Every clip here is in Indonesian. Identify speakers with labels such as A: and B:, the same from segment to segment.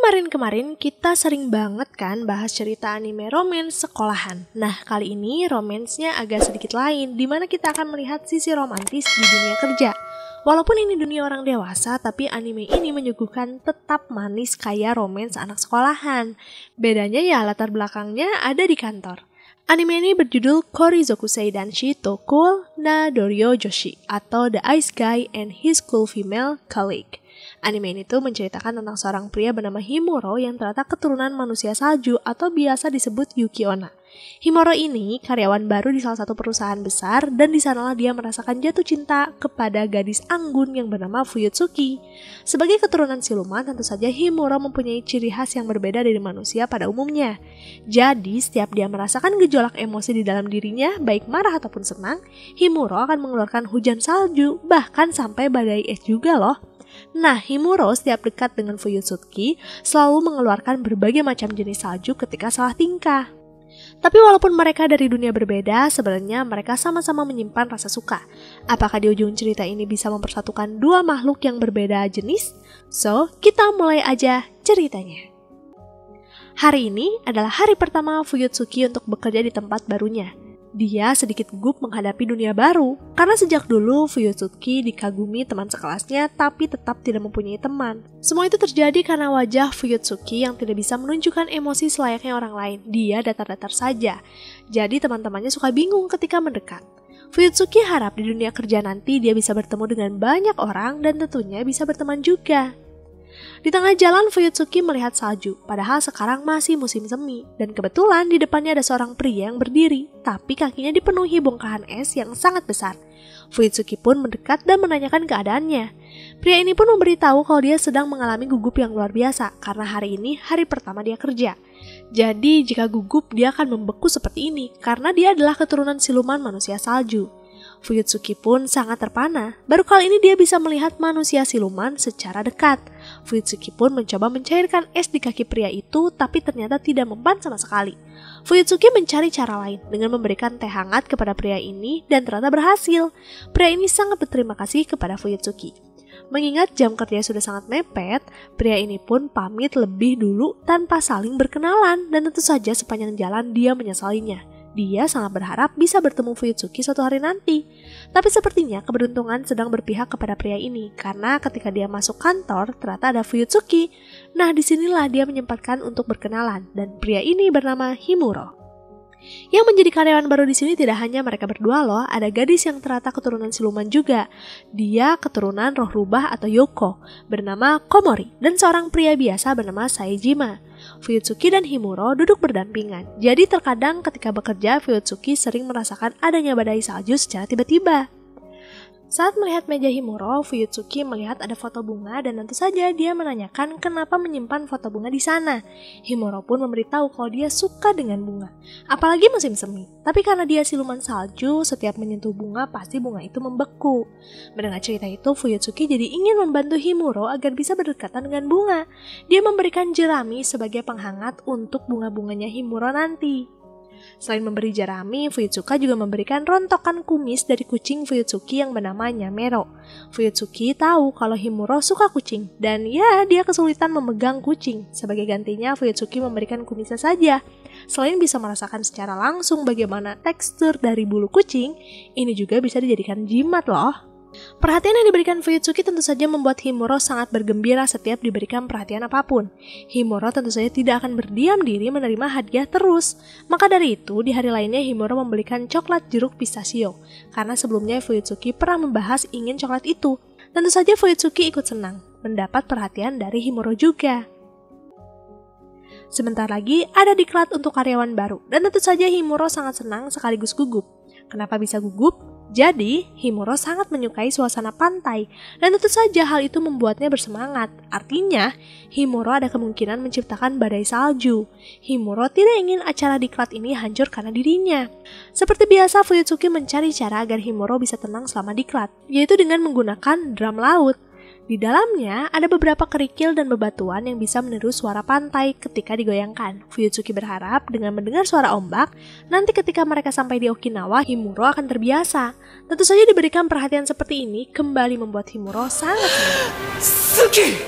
A: Kemarin-kemarin kita sering banget kan bahas cerita anime romance sekolahan. Nah, kali ini romansnya agak sedikit lain, dimana kita akan melihat sisi romantis di dunia kerja. Walaupun ini dunia orang dewasa, tapi anime ini menyuguhkan tetap manis kayak romance anak sekolahan. Bedanya ya latar belakangnya ada di kantor. Anime ini berjudul Korizoku Seidanshi to Cool na Doryo Joshi atau The Ice Guy and His Cool Female Colleague. Anime ini tuh menceritakan tentang seorang pria bernama Himuro yang ternyata keturunan manusia salju atau biasa disebut Yuki Onna. Himuro ini karyawan baru di salah satu perusahaan besar dan di sanalah dia merasakan jatuh cinta kepada gadis anggun yang bernama Fuyutsuki. Sebagai keturunan siluman, tentu saja Himuro mempunyai ciri khas yang berbeda dari manusia pada umumnya. Jadi, setiap dia merasakan gejolak emosi di dalam dirinya, baik marah ataupun senang, Himuro akan mengeluarkan hujan salju, bahkan sampai badai es juga loh. Nah, Himuro setiap dekat dengan Fuyutsuki selalu mengeluarkan berbagai macam jenis salju ketika salah tingkah. Tapi walaupun mereka dari dunia berbeda, sebenarnya mereka sama-sama menyimpan rasa suka. Apakah di ujung cerita ini bisa mempersatukan dua makhluk yang berbeda jenis? So, kita mulai aja ceritanya. Hari ini adalah hari pertama Fuyutsuki untuk bekerja di tempat barunya. Dia sedikit gugup menghadapi dunia baru, karena sejak dulu Fuyutsuki dikagumi teman sekelasnya tapi tetap tidak mempunyai teman. Semua itu terjadi karena wajah Fuyutsuki yang tidak bisa menunjukkan emosi selayaknya orang lain. Dia datar-datar saja, jadi teman-temannya suka bingung ketika mendekat. Fuyutsuki harap di dunia kerja nanti dia bisa bertemu dengan banyak orang dan tentunya bisa berteman juga. Di tengah jalan Fuyutsuki melihat salju, padahal sekarang masih musim semi. Dan kebetulan di depannya ada seorang pria yang berdiri, tapi kakinya dipenuhi bongkahan es yang sangat besar. Fuyutsuki pun mendekat dan menanyakan keadaannya. Pria ini pun memberitahu kalau dia sedang mengalami gugup yang luar biasa, karena hari ini hari pertama dia kerja. Jadi jika gugup dia akan membeku seperti ini, karena dia adalah keturunan siluman manusia salju. Fuyutsuki pun sangat terpana, baru kali ini dia bisa melihat manusia siluman secara dekat. Fuyutsuki pun mencoba mencairkan es di kaki pria itu, tapi ternyata tidak mempan sama sekali. Fuyutsuki mencari cara lain dengan memberikan teh hangat kepada pria ini dan ternyata berhasil. Pria ini sangat berterima kasih kepada Fuyutsuki. Mengingat jam kerja sudah sangat mepet, pria ini pun pamit lebih dulu tanpa saling berkenalan dan tentu saja sepanjang jalan dia menyesalinya. Dia sangat berharap bisa bertemu Fuyutsuki suatu hari nanti. Tapi sepertinya keberuntungan sedang berpihak kepada pria ini, karena ketika dia masuk kantor, ternyata ada Fuyutsuki. Nah, disinilah dia menyempatkan untuk berkenalan, dan pria ini bernama Himuro. Yang menjadi karyawan baru di sini tidak hanya mereka berdua loh, ada gadis yang ternyata keturunan siluman juga. Dia keturunan roh rubah atau Yoko, bernama Komori, dan seorang pria biasa bernama Saejima. Fuyutsuki dan Himuro duduk berdampingan, jadi terkadang ketika bekerja Fuyutsuki sering merasakan adanya badai salju secara tiba-tiba. Saat melihat meja Himuro, Fuyutsuki melihat ada foto bunga dan tentu saja dia menanyakan kenapa menyimpan foto bunga di sana. Himuro pun memberitahu kalau dia suka dengan bunga, apalagi musim semi. Tapi karena dia siluman salju, setiap menyentuh bunga pasti bunga itu membeku. Mendengar cerita itu, Fuyutsuki jadi ingin membantu Himuro agar bisa berdekatan dengan bunga. Dia memberikan jerami sebagai penghangat untuk bunga-bunganya Himuro nanti. Selain memberi jerami, Fuyutsuki juga memberikan rontokan kumis dari kucing Fuyutsuki yang bernama Nyamero. Fuyutsuki tahu kalau Himuro suka kucing, dan ya dia kesulitan memegang kucing. Sebagai gantinya, Fuyutsuki memberikan kumisnya saja. Selain bisa merasakan secara langsung bagaimana tekstur dari bulu kucing, ini juga bisa dijadikan jimat loh. Perhatian yang diberikan Fuyutsuki tentu saja membuat Himuro sangat bergembira setiap diberikan perhatian apapun. Himuro tentu saja tidak akan berdiam diri menerima hadiah terus. Maka dari itu, di hari lainnya Himuro membelikan coklat jeruk pistachio, karena sebelumnya Fuyutsuki pernah membahas ingin coklat itu. Tentu saja Fuyutsuki ikut senang, mendapat perhatian dari Himuro juga. Sebentar lagi ada diklat untuk karyawan baru, dan tentu saja Himuro sangat senang sekaligus gugup. Kenapa bisa gugup? Jadi, Himuro sangat menyukai suasana pantai, dan tentu saja hal itu membuatnya bersemangat. Artinya, Himuro ada kemungkinan menciptakan badai salju. Himuro tidak ingin acara diklat ini hancur karena dirinya. Seperti biasa, Fuyutsuki mencari cara agar Himuro bisa tenang selama diklat, yaitu dengan menggunakan drum laut. Di dalamnya ada beberapa kerikil dan bebatuan yang bisa meniru suara pantai ketika digoyangkan. Fuyutsuki berharap dengan mendengar suara ombak, nanti ketika mereka sampai di Okinawa, Himuro akan terbiasa. Tentu saja diberikan perhatian seperti ini kembali membuat Himuro sangat senang.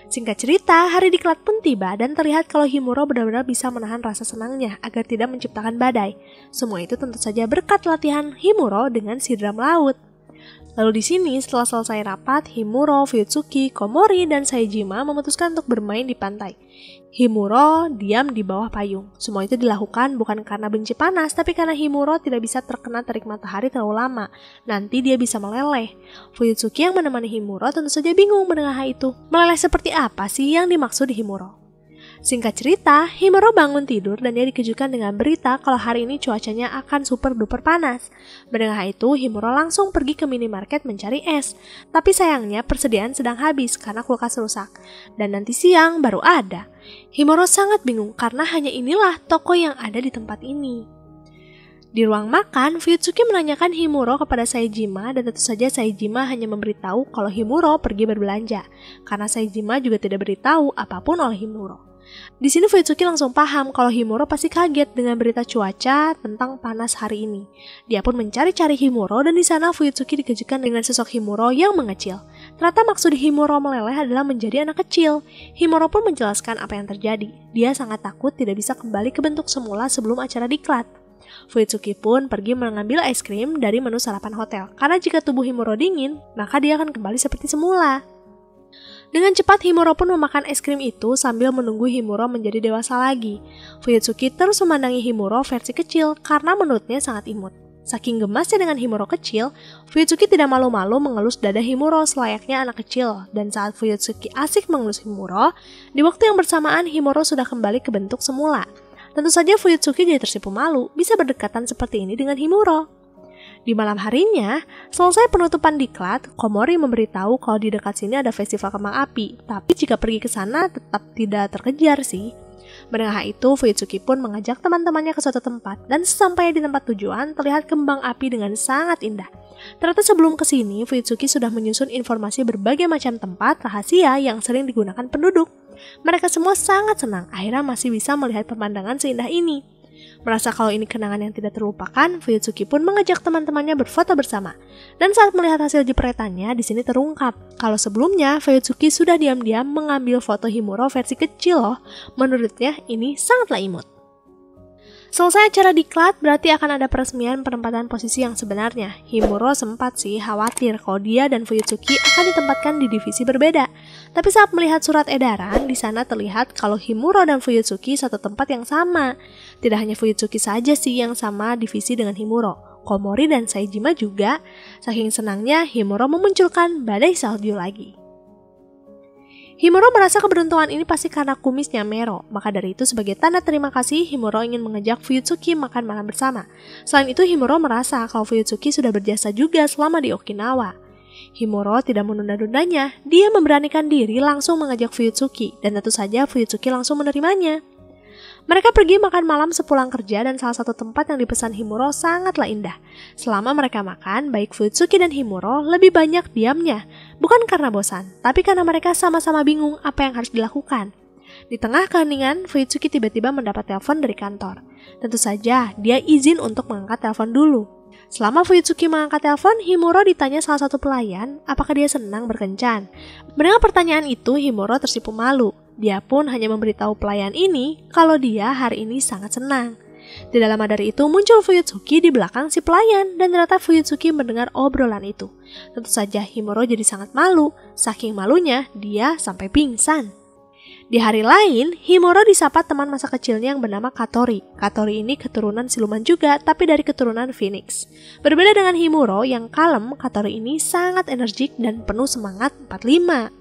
A: Singkat cerita, hari diklat pun tiba dan terlihat kalau Himuro benar-benar bisa menahan rasa senangnya agar tidak menciptakan badai. Semua itu tentu saja berkat latihan Himuro dengan si drum laut. Lalu di sini setelah selesai rapat, Himuro, Fuyutsuki, Komori, dan Saejima memutuskan untuk bermain di pantai. Himuro diam di bawah payung. Semua itu dilakukan bukan karena benci panas, tapi karena Himuro tidak bisa terkena terik matahari terlalu lama. Nanti dia bisa meleleh. Fuyutsuki yang menemani Himuro tentu saja bingung mendengar hal itu. Meleleh seperti apa sih yang dimaksud Himuro? Singkat cerita, Himuro bangun tidur dan dia dikejutkan dengan berita kalau hari ini cuacanya akan super duper panas. Mendengar hal itu, Himuro langsung pergi ke minimarket mencari es. Tapi sayangnya persediaan sedang habis karena kulkas rusak. Dan nanti siang baru ada. Himuro sangat bingung karena hanya inilah toko yang ada di tempat ini. Di ruang makan, Fuyutsuki menanyakan Himuro kepada Saejima dan tentu saja Saejima hanya memberitahu kalau Himuro pergi berbelanja. Karena Saejima juga tidak beritahu apapun oleh Himuro. Di sini Fuyutsuki langsung paham kalau Himuro pasti kaget dengan berita cuaca tentang panas hari ini. Dia pun mencari-cari Himuro dan di sana Fuyutsuki dikejutkan dengan sosok Himuro yang mengecil. Ternyata maksud Himuro meleleh adalah menjadi anak kecil. Himuro pun menjelaskan apa yang terjadi. Dia sangat takut tidak bisa kembali ke bentuk semula sebelum acara diklat. Fuyutsuki pun pergi mengambil es krim dari menu sarapan hotel. Karena jika tubuh Himuro dingin, maka dia akan kembali seperti semula. Dengan cepat Himuro pun memakan es krim itu sambil menunggu Himuro menjadi dewasa lagi. Fuyutsuki terus memandangi Himuro versi kecil karena menurutnya sangat imut. Saking gemasnya dengan Himuro kecil, Fuyutsuki tidak malu-malu mengelus dada Himuro selayaknya anak kecil. Dan saat Fuyutsuki asik mengelus Himuro, di waktu yang bersamaan Himuro sudah kembali ke bentuk semula. Tentu saja Fuyutsuki jadi tersipu malu bisa berdekatan seperti ini dengan Himuro. Di malam harinya, selesai penutupan diklat, Komori memberitahu kalau di dekat sini ada festival kembang api. Tapi jika pergi ke sana tetap tidak terkejar sih. Mendengar hal itu, Fuyutsuki pun mengajak teman-temannya ke suatu tempat. Dan sesampainya di tempat tujuan, terlihat kembang api dengan sangat indah. Ternyata sebelum kesini, Fuyutsuki sudah menyusun informasi berbagai macam tempat rahasia yang sering digunakan penduduk. Mereka semua sangat senang, akhirnya masih bisa melihat pemandangan seindah ini. Merasa kalau ini kenangan yang tidak terlupakan, Fuyutsuki pun mengajak teman-temannya berfoto bersama. Dan saat melihat hasil jepretannya, di sini terungkap kalau sebelumnya Fuyutsuki sudah diam-diam mengambil foto Himuro versi kecil loh. Menurutnya ini sangatlah imut. Selesai acara diklat, berarti akan ada peresmian penempatan posisi yang sebenarnya. Himuro sempat sih khawatir kalau dia dan Fuyutsuki akan ditempatkan di divisi berbeda. Tapi saat melihat surat edaran, di sana terlihat kalau Himuro dan Fuyutsuki satu tempat yang sama. Tidak hanya Fuyutsuki saja sih yang sama divisi dengan Himuro. Komori dan Saejima juga. Saking senangnya, Himuro memunculkan badai salju lagi. Himuro merasa keberuntungan ini pasti karena kumisnya Mero. Maka dari itu sebagai tanda terima kasih, Himuro ingin mengajak Fuyutsuki makan malam bersama. Selain itu, Himuro merasa kalau Fuyutsuki sudah berjasa juga selama di Okinawa. Himuro tidak menunda-nundanya. Dia memberanikan diri langsung mengajak Fuyutsuki. Dan tentu saja Fuyutsuki langsung menerimanya. Mereka pergi makan malam sepulang kerja dan salah satu tempat yang dipesan Himuro sangatlah indah. Selama mereka makan, baik Fuyutsuki dan Himuro lebih banyak diamnya. Bukan karena bosan, tapi karena mereka sama-sama bingung apa yang harus dilakukan. Di tengah keheningan, Fuyutsuki tiba-tiba mendapat telepon dari kantor. Tentu saja, dia izin untuk mengangkat telepon dulu. Selama Fuyutsuki mengangkat telepon, Himuro ditanya salah satu pelayan apakah dia senang berkencan. Mendengar pertanyaan itu, Himuro tersipu malu. Dia pun hanya memberitahu pelayan ini kalau dia hari ini sangat senang. Tidak lama dari itu muncul Fuyutsuki di belakang si pelayan dan ternyata Fuyutsuki mendengar obrolan itu. Tentu saja Himuro jadi sangat malu, saking malunya dia sampai pingsan. Di hari lain, Himuro disapa teman masa kecilnya yang bernama Katori. Katori ini keturunan siluman juga, tapi dari keturunan Phoenix. Berbeda dengan Himuro yang kalem, Katori ini sangat energik dan penuh semangat 45.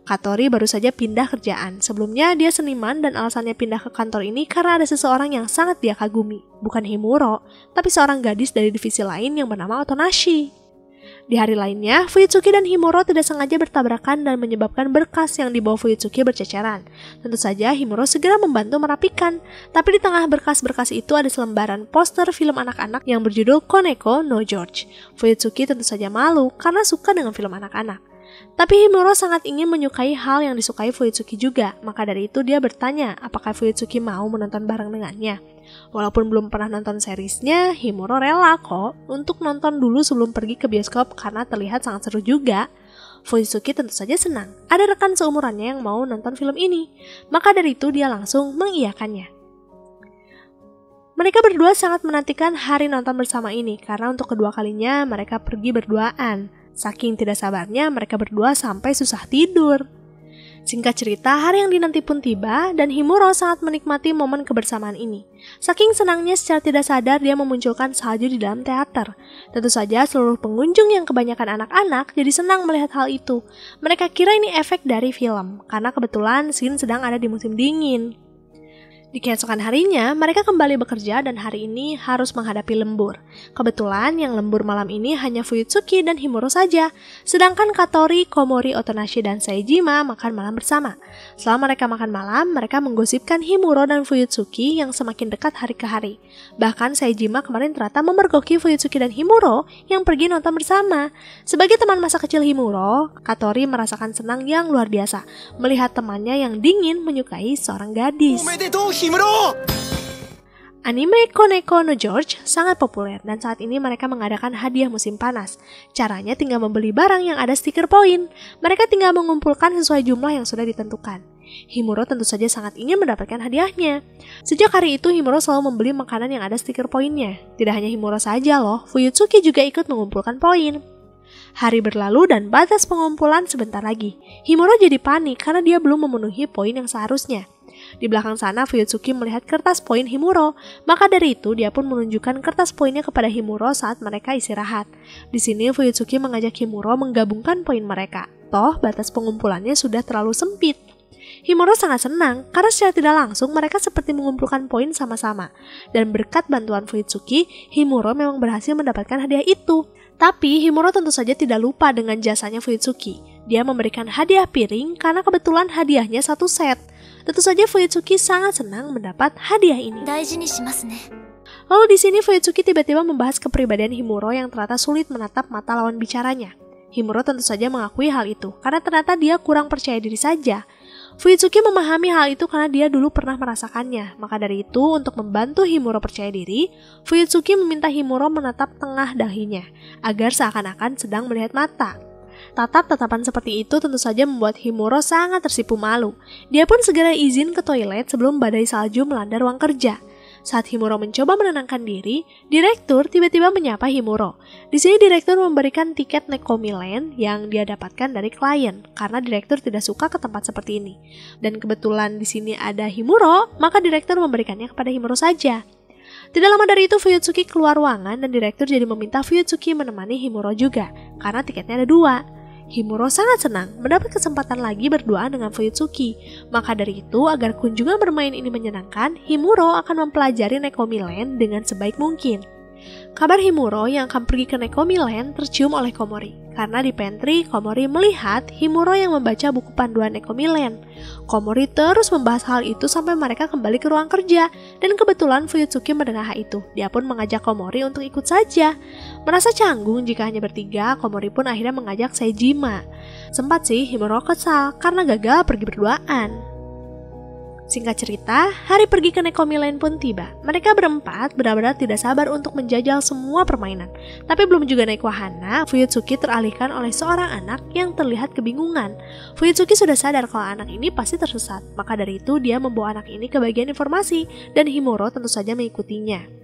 A: Katori baru saja pindah kerjaan. Sebelumnya dia seniman dan alasannya pindah ke kantor ini karena ada seseorang yang sangat dia kagumi. Bukan Himuro, tapi seorang gadis dari divisi lain yang bernama Otonashi. Di hari lainnya, Fuyutsuki dan Himuro tidak sengaja bertabrakan dan menyebabkan berkas yang dibawa Fuyutsuki berceceran. Tentu saja Himuro segera membantu merapikan, tapi di tengah berkas-berkas itu ada selembaran poster film anak-anak yang berjudul Koneko no George. Fuyutsuki tentu saja malu karena suka dengan film anak-anak. Tapi Himuro sangat ingin menyukai hal yang disukai Fuyutsuki juga, maka dari itu dia bertanya apakah Fuyutsuki mau menonton bareng dengannya. Walaupun belum pernah nonton seriesnya, Himuro rela kok untuk nonton dulu sebelum pergi ke bioskop karena terlihat sangat seru juga. Fuyutsuki tentu saja senang. Ada rekan seumurannya yang mau nonton film ini. Maka dari itu dia langsung mengiyakannya. Mereka berdua sangat menantikan hari nonton bersama ini karena untuk kedua kalinya mereka pergi berduaan. Saking tidak sabarnya mereka berdua sampai susah tidur. Singkat cerita, hari yang dinanti pun tiba dan Himuro sangat menikmati momen kebersamaan ini. Saking senangnya secara tidak sadar dia memunculkan salju di dalam teater. Tentu saja seluruh pengunjung yang kebanyakan anak-anak jadi senang melihat hal itu. Mereka kira ini efek dari film, karena kebetulan scene sedang ada di musim dingin. Di keesokan harinya, mereka kembali bekerja dan hari ini harus menghadapi lembur. Kebetulan yang lembur malam ini hanya Fuyutsuki dan Himuro saja, sedangkan Katori, Komori, Otonashi, dan Saejima makan malam bersama. Selama mereka makan malam, mereka menggosipkan Himuro dan Fuyutsuki yang semakin dekat hari ke hari. Bahkan Saejima kemarin ternyata memergoki Fuyutsuki dan Himuro yang pergi nonton bersama. Sebagai teman masa kecil Himuro, Katori merasakan senang yang luar biasa melihat temannya yang dingin menyukai seorang gadis. Anime Koneko no George sangat populer dan saat ini mereka mengadakan hadiah musim panas. Caranya tinggal membeli barang yang ada stiker poin. Mereka tinggal mengumpulkan sesuai jumlah yang sudah ditentukan. Himuro tentu saja sangat ingin mendapatkan hadiahnya. Sejak hari itu Himuro selalu membeli makanan yang ada stiker poinnya. Tidak hanya Himuro saja loh, Fuyutsuki juga ikut mengumpulkan poin. Hari berlalu dan batas pengumpulan sebentar lagi. Himuro jadi panik karena dia belum memenuhi poin yang seharusnya. Di belakang sana Fuyutsuki melihat kertas poin Himuro, maka dari itu dia pun menunjukkan kertas poinnya kepada Himuro saat mereka istirahat. Di sini Fuyutsuki mengajak Himuro menggabungkan poin mereka. Toh batas pengumpulannya sudah terlalu sempit. Himuro sangat senang karena secara tidak langsung mereka seperti mengumpulkan poin sama-sama. Dan berkat bantuan Fuyutsuki, Himuro memang berhasil mendapatkan hadiah itu. Tapi Himuro tentu saja tidak lupa dengan jasanya Fuyutsuki. Dia memberikan hadiah piring karena kebetulan hadiahnya satu set. Tentu saja Fuyutsuki sangat senang mendapat hadiah ini. Lalu di sini Fuyutsuki tiba-tiba membahas kepribadian Himuro yang ternyata sulit menatap mata lawan bicaranya. Himuro tentu saja mengakui hal itu karena ternyata dia kurang percaya diri saja. Fuyutsuki memahami hal itu karena dia dulu pernah merasakannya. Maka dari itu, untuk membantu Himuro percaya diri, Fuyutsuki meminta Himuro menatap tengah dahinya agar seakan-akan sedang melihat mata. Tatap-tatapan seperti itu tentu saja membuat Himuro sangat tersipu malu. Dia pun segera izin ke toilet sebelum badai salju melanda ruang kerja. Saat Himuro mencoba menenangkan diri, direktur tiba-tiba menyapa Himuro. Di sini direktur memberikan tiket Nekomi Land yang dia dapatkan dari klien karena direktur tidak suka ke tempat seperti ini. Dan kebetulan di sini ada Himuro, maka direktur memberikannya kepada Himuro saja. Tidak lama dari itu Fuyutsuki keluar ruangan dan direktur jadi meminta Fuyutsuki menemani Himuro juga karena tiketnya ada 2. Himuro sangat senang mendapat kesempatan lagi berduaan dengan Fuyutsuki. Maka dari itu, agar kunjungan bermain ini menyenangkan, Himuro akan mempelajari Nekomi Land dengan sebaik mungkin. Kabar Himuro yang akan pergi ke Nekomi Land tercium oleh Komori. Karena di pantry, Komori melihat Himuro yang membaca buku panduan Nekomi Land. Komori terus membahas hal itu sampai mereka kembali ke ruang kerja. Dan kebetulan Fuyutsuki mendengar hal itu. Dia pun mengajak Komori untuk ikut saja. Merasa canggung jika hanya bertiga, Komori pun akhirnya mengajak Saejima. Sempat sih Himuro kesal karena gagal pergi berduaan. Singkat cerita, hari pergi ke Nekomi Land pun tiba. Mereka berempat benar-benar tidak sabar untuk menjajal semua permainan. Tapi belum juga naik wahana, Fuyutsuki teralihkan oleh seorang anak yang terlihat kebingungan. Fuyutsuki sudah sadar kalau anak ini pasti tersesat. Maka dari itu dia membawa anak ini ke bagian informasi dan Himuro tentu saja mengikutinya.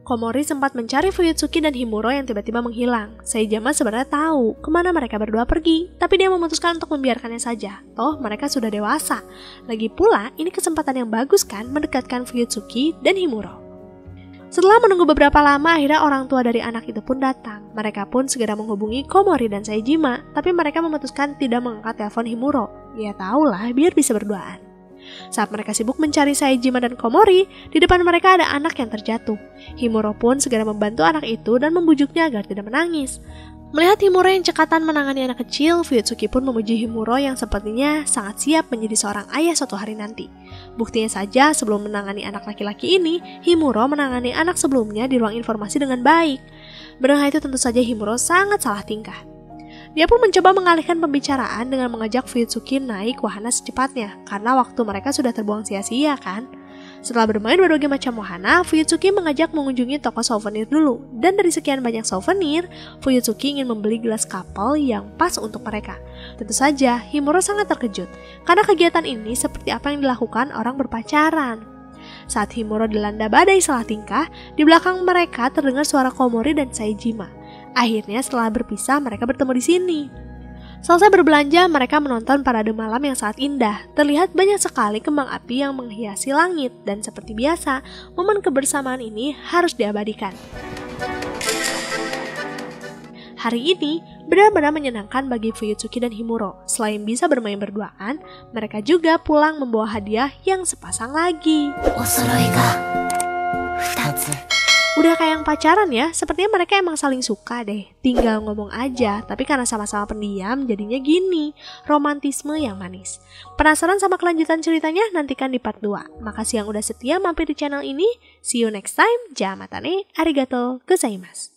A: Komori sempat mencari Fuyutsuki dan Himuro yang tiba-tiba menghilang. Saejima sebenarnya tahu kemana mereka berdua pergi, tapi dia memutuskan untuk membiarkannya saja. Toh mereka sudah dewasa. Lagi pula, ini kesempatan yang bagus kan mendekatkan Fuyutsuki dan Himuro. Setelah menunggu beberapa lama, akhirnya orang tua dari anak itu pun datang. Mereka pun segera menghubungi Komori dan Saejima, tapi mereka memutuskan tidak mengangkat telepon Himuro. Ya tahulah, biar bisa berduaan. Saat mereka sibuk mencari Saejima dan Komori, di depan mereka ada anak yang terjatuh. Himuro pun segera membantu anak itu dan membujuknya agar tidak menangis. Melihat Himuro yang cekatan menangani anak kecil, Fuyutsuki pun memuji Himuro yang sepertinya sangat siap menjadi seorang ayah suatu hari nanti. Buktinya saja, sebelum menangani anak laki-laki ini, Himuro menangani anak sebelumnya di ruang informasi dengan baik. Mendengar itu tentu saja Himuro sangat salah tingkah. Dia pun mencoba mengalihkan pembicaraan dengan mengajak Fuyutsuki naik wahana secepatnya, karena waktu mereka sudah terbuang sia-sia kan. Setelah bermain berbagai macam wahana, Fuyutsuki mengajak mengunjungi toko souvenir dulu. Dan dari sekian banyak souvenir, Fuyutsuki ingin membeli gelas kapal yang pas untuk mereka. Tentu saja, Himuro sangat terkejut, karena kegiatan ini seperti apa yang dilakukan orang berpacaran. Saat Himuro dilanda badai salah tingkah, di belakang mereka terdengar suara Komori dan Saejima. Akhirnya setelah berpisah, mereka bertemu di sini. Selesai berbelanja, mereka menonton parade malam yang sangat indah. Terlihat banyak sekali kembang api yang menghiasi langit, dan seperti biasa, momen kebersamaan ini harus diabadikan. Hari ini benar-benar menyenangkan bagi Fuyutsuki dan Himuro. Selain bisa bermain berduaan, mereka juga pulang membawa hadiah yang sepasang lagi. Udah kayak yang pacaran ya, sepertinya mereka emang saling suka deh. Tinggal ngomong aja, tapi karena sama-sama pendiam jadinya gini, romantisme yang manis. Penasaran sama kelanjutan ceritanya? Nantikan di part 2. Makasih yang udah setia mampir di channel ini. See you next time. Jamatane, arigato gozaimasu.